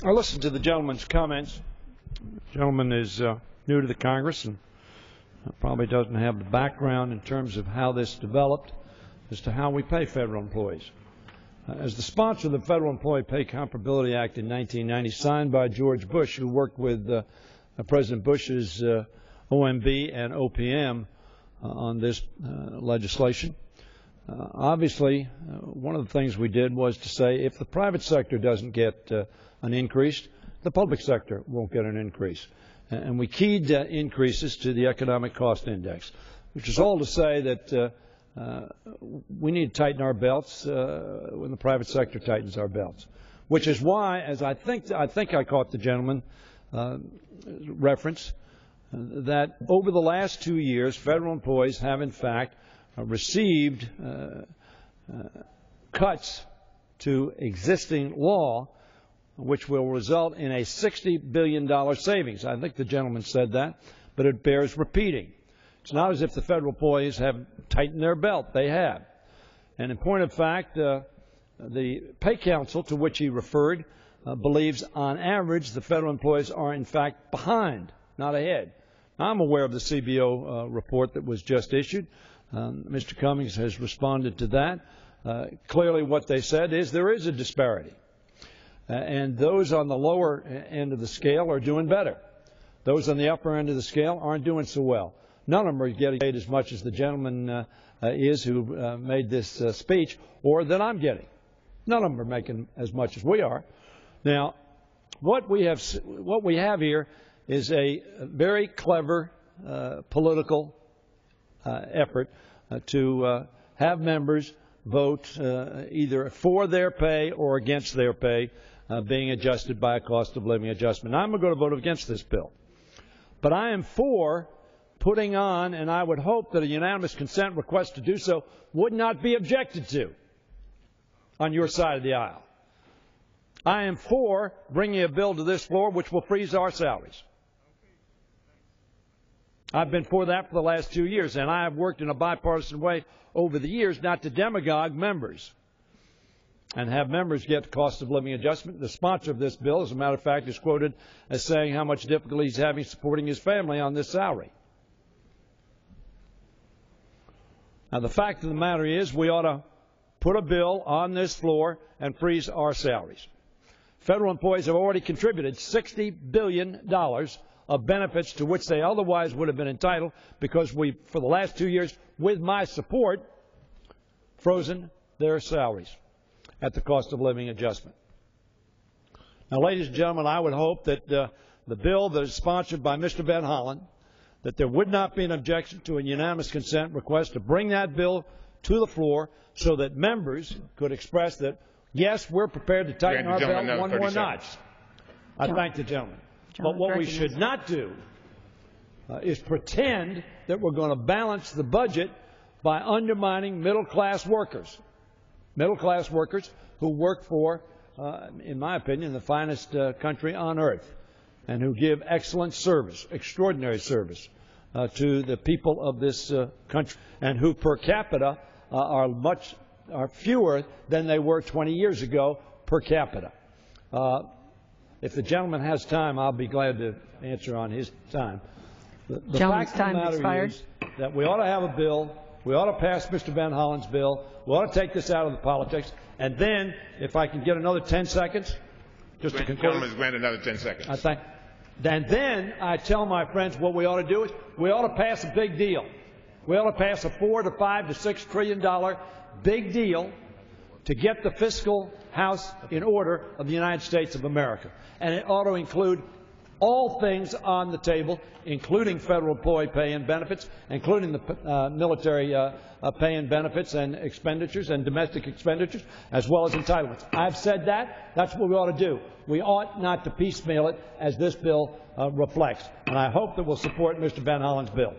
I listened to the gentleman's comments. The gentleman is new to the Congress and probably doesn't have the background in terms of how this developed as to how we pay federal employees. As the sponsor of the Federal Employee Pay Comparability Act in 1990, signed by George Bush, who worked with President Bush's OMB and OPM on this legislation, obviously, one of the things we did was to say if the private sector doesn't get an increase, the public sector won't get an increase. And we keyed increases to the economic cost index, which is all to say that we need to tighten our belts when the private sector tightens our belts, which is why, as I think I caught the gentleman reference, that over the last 2 years, federal employees have in fact received cuts to existing law, which will result in a $60 billion savings. I think the gentleman said that, but it bears repeating. It's not as if the federal employees have tightened their belt. They have. And in point of fact, the Pay Council, to which he referred, believes on average the federal employees are in fact behind, not ahead. I'm aware of the CBO report that was just issued. Mr. Cummings has responded to that. Clearly what they said is there is a disparity. And those on the lower end of the scale are doing better. Those on the upper end of the scale aren't doing so well. None of them are getting paid as much as the gentleman is who made this speech, or that I'm getting. None of them are making as much as we are. Now, what we have here is a very clever political effort to have members vote either for their pay or against their pay being adjusted by a cost of living adjustment. I'm going to vote against this bill. But I am for putting on, and I would hope that a unanimous consent request to do so would not be objected to on your side of the aisle. I am for bringing a bill to this floor which will freeze our salaries. I've been for that for the last 2 years, and I have worked in a bipartisan way over the years not to demagogue members and have members get the cost of living adjustment. The sponsor of this bill, as a matter of fact, is quoted as saying how much difficulty he's having supporting his family on this salary. Now, the fact of the matter is we ought to put a bill on this floor and freeze our salaries. Federal employees have already contributed $60 billion of benefits to which they otherwise would have been entitled because we, for the last 2 years, with my support, frozen their salaries at the cost of living adjustment. Now, ladies and gentlemen, I would hope that the bill that is sponsored by Mr. Van Hollen, that there would not be an objection to a unanimous consent request to bring that bill to the floor so that members could express that, yes, we're prepared to tighten our belt one more notch. I thank the gentleman. But what we should not do is pretend that we're going to balance the budget by undermining middle-class workers who work for, in my opinion, the finest country on earth, and who give excellent service, extraordinary service to the people of this country, and who per capita are fewer than they were 20 years ago per capita. If the gentleman has time, I'll be glad to answer on his time. The fact of the matter is that we ought to have a bill. We ought to pass Mr. Van Hollen's bill. We ought to take this out of the politics. And then, if I can get another 10 seconds, just to conclude. The gentleman is granted another 10 seconds. I thank. And then I tell my friends what we ought to do is we ought to pass a big deal. We ought to pass a $4 to $5 to $6 trillion big deal to get the fiscal house in order of the United States of America. And it ought to include all things on the table, including federal employee pay and benefits, including the military pay and benefits and expenditures and domestic expenditures, as well as entitlements. I've said that. That's what we ought to do. We ought not to piecemeal it, as this bill reflects. And I hope that we'll support Mr. Van Hollen's bill.